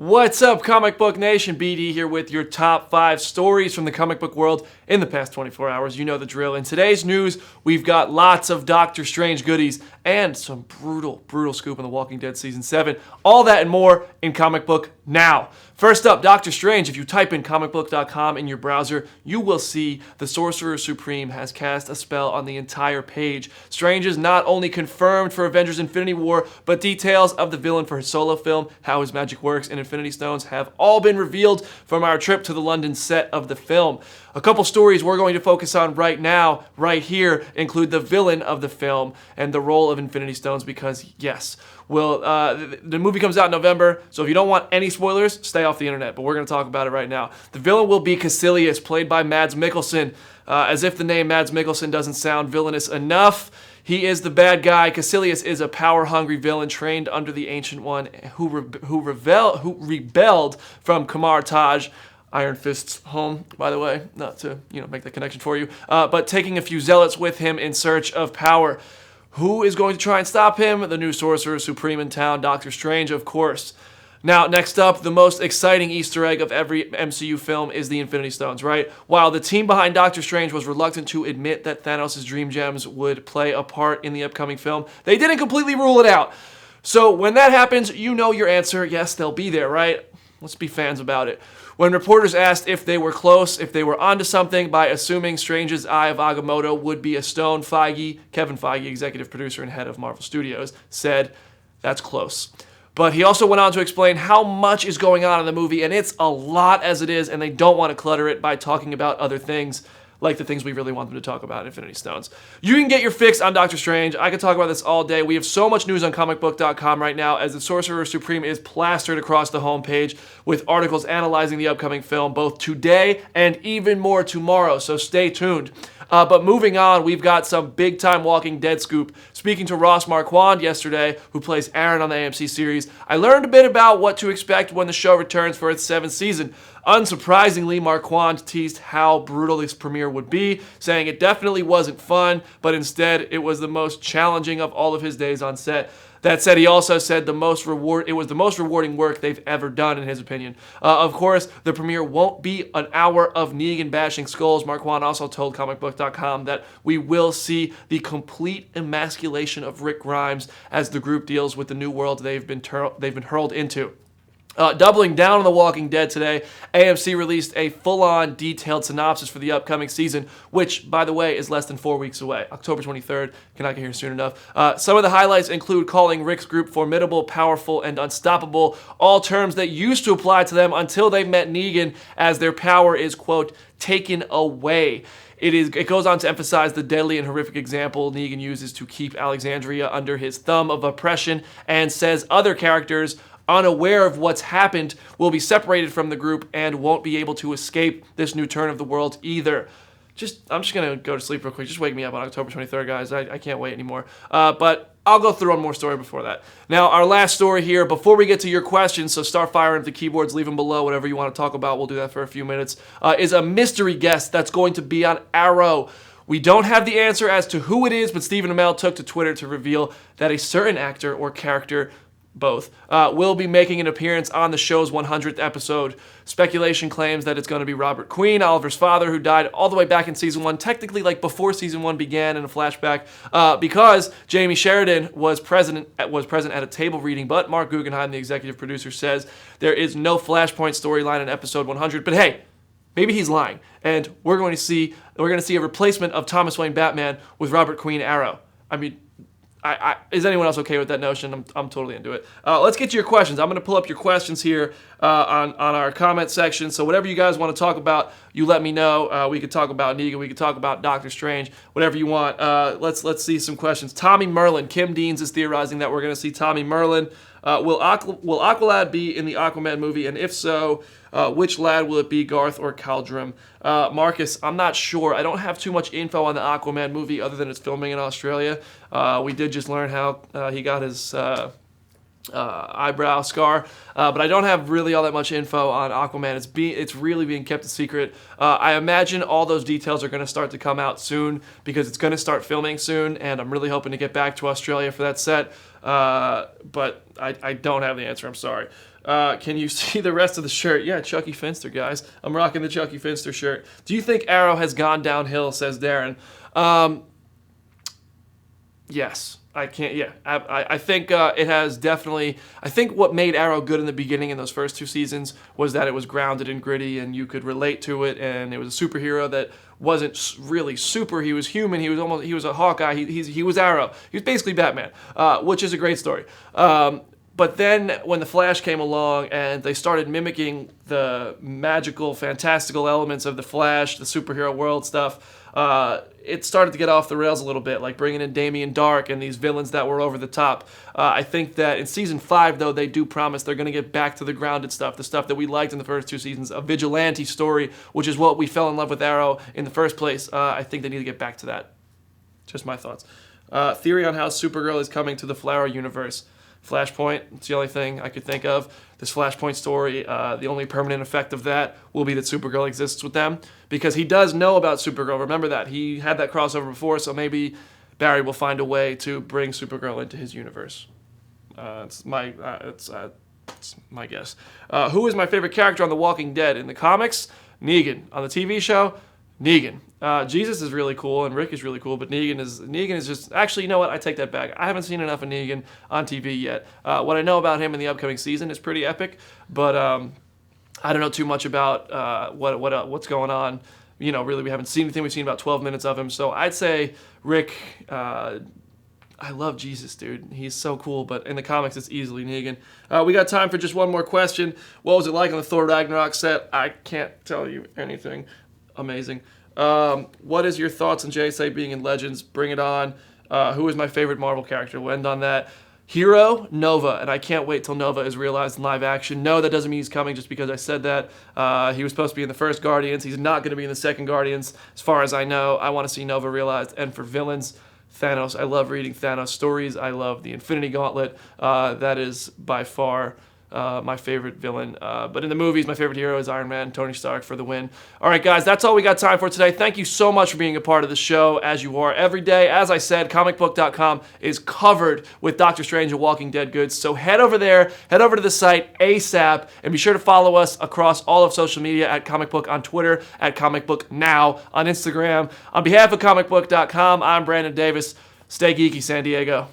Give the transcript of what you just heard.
What's up, Comic Book Nation? BD here with your top 5 stories from the comic book world in the past 24 hours. You know the drill. In today's news, we've got lots of Doctor Strange goodies and some brutal scoop on The Walking Dead Season 7. All that and more in Comic Book Now. First up, Doctor Strange. If you type in Comicbook.com in your browser, you will see the Sorcerer Supreme has cast a spell on the entire page. Strange is not only confirmed for Avengers Infinity War, but details of the villain for his solo film, how his magic works, and Infinity Stones have all been revealed from our trip to the London set of the film. A couple stories we're going to focus on right now, right here, include the villain of the film and the role of Infinity Stones because, yes, the movie comes out in November, so if you don't want any spoilers, stay off the internet, but we're going to talk about it right now. The villain will be Caecilius, played by Mads Mikkelsen. As if the name Mads Mikkelsen doesn't sound villainous enough, he is the bad guy. Caecilius is a power-hungry villain trained under the Ancient One who rebelled from Kamar Taj, Iron Fist's home, by the way, not to make that connection for you, but taking a few zealots with him in search of power. Who is going to try and stop him? The new Sorcerer Supreme in town, Doctor Strange, of course. Now, next up, the most exciting Easter egg of every MCU film is the Infinity Stones, right? While the team behind Doctor Strange was reluctant to admit that Thanos' Dream Gems would play a part in the upcoming film, they didn't completely rule it out. So when that happens, you know your answer. Yes, they'll be there, right? Let's be fans about it. When reporters asked if they were close, if they were onto something by assuming Strange's Eye of Agamotto would be a stone, Kevin Feige, executive producer and head of Marvel Studios, said, "That's close." But he also went on to explain how much is going on in the movie, and it's a lot as it is, and they don't want to clutter it by talking about other things, like the things we really want them to talk about, Infinity Stones. You can get your fix on Doctor Strange. I could talk about this all day. We have so much news on Comicbook.com right now as the Sorcerer Supreme is plastered across the homepage with articles analyzing the upcoming film both today and even more tomorrow, so stay tuned. But moving on, we've got some big-time Walking Dead scoop. Speaking to Ross Marquand yesterday, who plays Aaron on the AMC series, I learned a bit about what to expect when the show returns for its 7th season. Unsurprisingly, Marquand teased how brutal this premiere would be, saying it definitely wasn't fun, but instead it was the most challenging of all of his days on set. That said, he also said it was the most rewarding work they've ever done, in his opinion. Of course, the premiere won't be an hour of Negan bashing skulls. Marquand also told ComicBook.com that we will see the complete emasculation of Rick Grimes as the group deals with the new world they've been hurled into. Doubling down on The Walking Dead today, AMC released a full-on detailed synopsis for the upcoming season, which, by the way, is less than 4 weeks away. October 23rd, cannot get here soon enough. Some of the highlights include calling Rick's group formidable, powerful, and unstoppable, all terms that used to apply to them until they met Negan, as their power is, quote, taken away. It goes on to emphasize the deadly and horrific example Negan uses to keep Alexandria under his thumb of oppression, and says other characters, unaware of what's happened, will be separated from the group and won't be able to escape this new turn of the world either. I'm just going to go to sleep real quick. Just wake me up on October 23rd, guys. I can't wait anymore. But I'll go through one more story before that. Now, our last story here, before we get to your questions, so start firing up the keyboards, leave them below, whatever you want to talk about. We'll do that for a few minutes, is a mystery guest that's going to be on Arrow. We don't have the answer as to who it is, but Stephen Amell took to Twitter to reveal that a certain actor or character, both, will be making an appearance on the show's 100th episode. Speculation claims that it's going to be Robert Queen, Oliver's father, who died all the way back in Season 1, technically like before Season 1 began in a flashback, because Jamie Sheridan was present at a table reading, but Mark Guggenheim, the executive producer, says there is no Flashpoint storyline in episode 100, but hey, maybe he's lying, and we're going to see a replacement of Thomas Wayne Batman with Robert Queen Arrow. I mean, is anyone else okay with that notion? I'm totally into it. Let's get to your questions. I'm going to pull up your questions here on our comment section. So whatever you guys want to talk about, you let me know. We could talk about Negan. We could talk about Doctor Strange. Whatever you want. Let's see some questions. Tommy Merlin. Kim Deans is theorizing that we're going to see Tommy Merlin. Will Aqualad be in the Aquaman movie? And if so, which lad will it be, Garth or Caldrum? Marcus, I'm not sure. I don't have too much info on the Aquaman movie other than it's filming in Australia. We did just learn how he got his eyebrow scar, but I don't have really all that much info on Aquaman. It's really being kept a secret. I imagine all those details are going to start to come out soon because it's going to start filming soon, and I'm really hoping to get back to Australia for that set, but I don't have the answer. I'm sorry. Can you see the rest of the shirt? Yeah, Chucky Finster, guys. I'm rocking the Chucky Finster shirt. Do you think Arrow has gone downhill, says Darren? Yes. I can't, yeah. I think it has definitely, I think what made Arrow good in the beginning in those first 2 seasons was that it was grounded and gritty and you could relate to it, and it was a superhero that wasn't really super. He was human. He was a Hawkeye. He was Arrow. He was basically Batman, which is a great story. But then when the Flash came along and they started mimicking the magical, fantastical elements of the Flash, the superhero world stuff, it started to get off the rails a little bit, like bringing in Damian Dark and these villains that were over the top. I think that in season 5, though, they do promise they're going to get back to the grounded stuff, the stuff that we liked in the first 2 seasons, a vigilante story, which is what we fell in love with Arrow in the first place. I think they need to get back to that. Just my thoughts. Theory on how Supergirl is coming to the Flower universe. Flashpoint, it's the only thing I could think of. This Flashpoint story, the only permanent effect of that will be that Supergirl exists with them, because he does know about Supergirl. Remember that. He had that crossover before, so maybe Barry will find a way to bring Supergirl into his universe. It's my guess. Who is my favorite character on The Walking Dead? In the comics, Negan. On the TV show, Negan. Jesus is really cool and Rick is really cool, but Negan is just, actually, you know what? I take that back. I haven't seen enough of Negan on TV yet. What I know about him in the upcoming season is pretty epic, but I don't know too much about what's going on. You know, really, we haven't seen anything. We've seen about 12 minutes of him, so I'd say Rick. I love Jesus, dude. He's so cool, but in the comics, it's easily Negan. We got time for just one more question. What was it like on the Thor Ragnarok set? I can't tell you anything. Amazing. What is your thoughts on JSA being in Legends? Bring it on. Who is my favorite Marvel character? We'll end on that. Hero, Nova, and I can't wait till Nova is realized in live action. No, that doesn't mean he's coming just because I said that. He was supposed to be in the first Guardians. He's not going to be in the second Guardians, as far as I know. I want to see Nova realized. And for villains, Thanos. I love reading Thanos stories. I love the Infinity Gauntlet. That is by far my favorite villain. But in the movies, my favorite hero is Iron Man, Tony Stark for the win. All right, guys, that's all we got time for today. Thank you so much for being a part of the show, as you are every day. As I said, ComicBook.com is covered with Doctor Strange and Walking Dead goods. So head over there, head over to the site ASAP, and be sure to follow us across all of social media at ComicBook on Twitter, at ComicBook Now on Instagram. On behalf of ComicBook.com, I'm Brandon Davis. Stay geeky, San Diego.